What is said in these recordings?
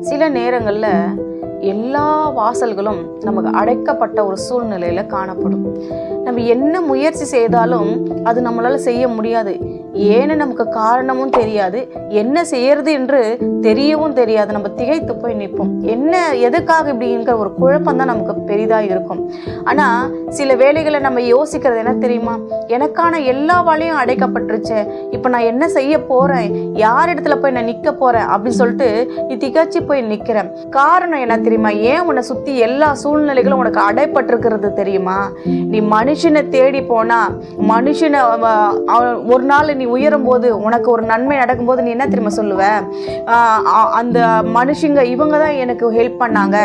சில நேரங்களில் எல்லா வாசல்களும் நமக்கு அடைக்கப்பட்ட ஒரு சூழ்நிலையில காணப்படும். நம்ம என்ன முயற்சி செய்தாலும் அது நம்மளால செய்ய முடியாது. ஏன்னு நமக்கு காரணமும் தெரியாது, என்ன செய்யறது என்று தெரியவும் தெரியாது. நம்ம திகைத்து போய் நிற்போம். என்ன எதுக்காக இப்படிங்கிற ஒரு குழப்பம் தான் நமக்கு பெரிதா இருக்கும். ஆனா சில வேளைகளை நம்ம யோசிக்கிறது என்ன தெரியுமா, எனக்கான எல்லா வழியும் அடைக்கப்பட்டுருச்சு, இப்ப நான் என்ன செய்ய போறேன், யார் இடத்துல போய் நான் நிக்க போறேன் அப்படின்னு சொல்லிட்டு நீ திகச்சு போய் நிக்கிறேன். காரணம் என்ன தெரியுமா, ஏன் உன்னை சுத்தி எல்லா சூழ்நிலைகளும் உனக்கு அடைப்பட்டிருக்கிறது தெரியுமா? நீ மனுஷனை தேடி போனா, மனுஷனை ஒரு நாள் நீ உயரும் போது, உனக்கு ஒரு நன்மை நடக்கும்போது நீ என்ன தெரியுமா சொல்லுவ, அந்த மனுஷங்க இவங்க தான் எனக்கு ஹெல்ப் பண்ணாங்க,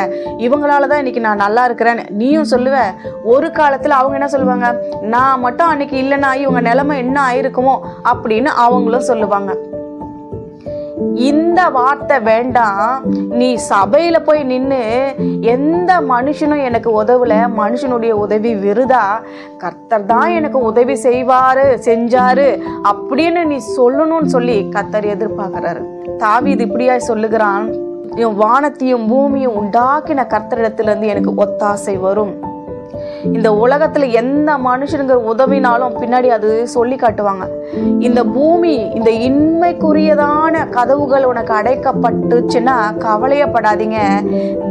இவங்களால தான் இன்னைக்கு நான் நல்லா இருக்கிறேன்னு நீயும் சொல்லுவ. ஒரு காலத்துல அவங்க என்ன சொல்லுவாங்க, நான் மட்டும் அன்னைக்கு இல்லைன்னா இவங்க நிலைமை என்ன ஆயிருக்குமோ அப்படின்னு அவங்களும் சொல்லுவாங்க. இந்த வார்த்தை வேண்டாம். நீ சபையில போய் நின்று எந்த மனுஷனும் எனக்கு உதவல, மனுஷனுடைய உதவி விருதா, கர்த்தர் தான் எனக்கு உதவி செஞ்சாரு அப்படின்னு நீ சொல்லணும்னு சொல்லி கர்த்தர் எதிர்பார்க்கிறாரு. தாவீது இப்படியா சொல்லுகிறான், வானத்தையும் பூமியும் உண்டாக்கின கர்த்தரிடத்திலிருந்து எனக்கு ஒத்தாசை வரும். இந்த உலகத்துல எந்த மனுஷனுங்கிற உதவினாலும் பின்னாடி அது சொல்லி காட்டுவாங்க. இந்த பூமி, இந்த இன்மைக்குரியதான கதவுகள் உனக்கு அடைக்கப்பட்டுச்சுன்னா கவலையப்படாதீங்க,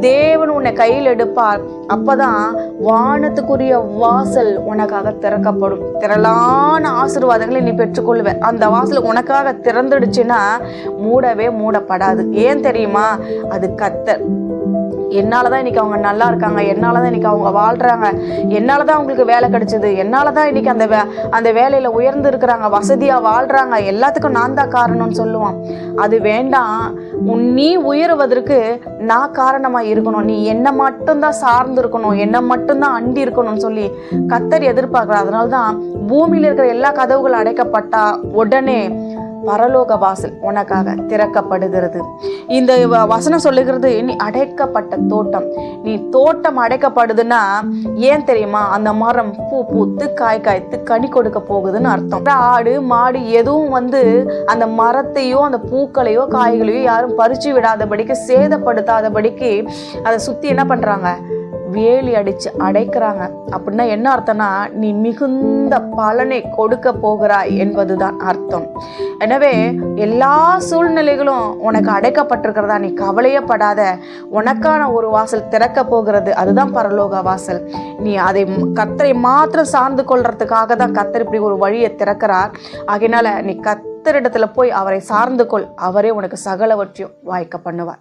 தேவன் உன்னை கையில் எடுப்பார். அப்பதான் வானத்துக்குரிய வாசல் உனக்காக திறக்கப்படும். திரளான ஆசீர்வாதங்களை நீ பெற்றுக்கொள்வ. அந்த வாசல் உனக்காக திறந்துடுச்சுன்னா மூடவே மூடப்படாது. ஏன் தெரியுமா, அது கர்த்தர். என்னாலதான் இன்னைக்கு அவங்க நல்லா இருக்காங்க, என்னாலதான் இன்னைக்கு அவங்க வாழ்றாங்க, என்னாலதான் அவங்களுக்கு வேலை கிடைச்சது, என்னாலதான் இன்னைக்கு அந்த வேலையில உயர்ந்து இருக்கிறாங்க, வசதியா வாழ்றாங்க, எல்லாத்துக்கும் நான் தான் காரணம்னு சொல்லுவான். அது வேண்டாம். நீ உயருவதற்கு நான் காரணமா இருக்கணும், நீ என்ன மட்டும்தான் சார்ந்து இருக்கணும், என்ன மட்டும்தான் அண்டி இருக்கணும்னு சொல்லி கர்த்தர் எதிர்பார்க்கிறார். அதனால்தான் பூமியில இருக்கிற எல்லா கதவுகள் அடைக்கப்பட்டா உடனே பரலோக வாசல் உனக்காக திறக்கப்படுகிறது. இந்த வசனம் சொல்லுகிறது, நீ அடைக்கப்பட்ட தோட்டம். நீ தோட்டம் அடைக்கப்படுதுன்னா ஏன் தெரியுமா, அந்த மரம் பூ பூத்து காய் காய்த்து கனி கொடுக்க போகுதுன்னு அர்த்தம். ஆடு மாடு எதுவும் அந்த மரத்தையோ அந்த பூக்களையோ காய்களையோ யாரும் பறிச்சு விடாதபடிக்கு, சேதப்படுத்தாதபடிக்கு அதை சுத்தி என்ன பண்றாங்க, வேலி அடிச்சு அடைக்கிறாங்க. அப்படின்னா என்ன அர்த்தம்னா, நீ மிகுந்த பலனை கொடுக்க போகிறாய் என்பதுதான் அர்த்தம். எனவே எல்லா சூழ்நிலைகளும் உனக்கு அடைக்கப்பட்டிருக்கிறதா, நீ கவலையப்படாத. உனக்கான ஒரு வாசல் திறக்க போகிறது, அதுதான் பரலோக வாசல். நீ அதை கர்த்தரை மாத்திரம் சார்ந்து கொள்றதுக்காக தான் கர்த்தர் இப்படி ஒரு வழியை திறக்கிறார். ஆகையினால நீ கர்த்தரிடத்துல போய் அவரை சார்ந்து கொள், அவரே உனக்கு சகலவற்றையும் வாய்க்க பண்ணுவார்.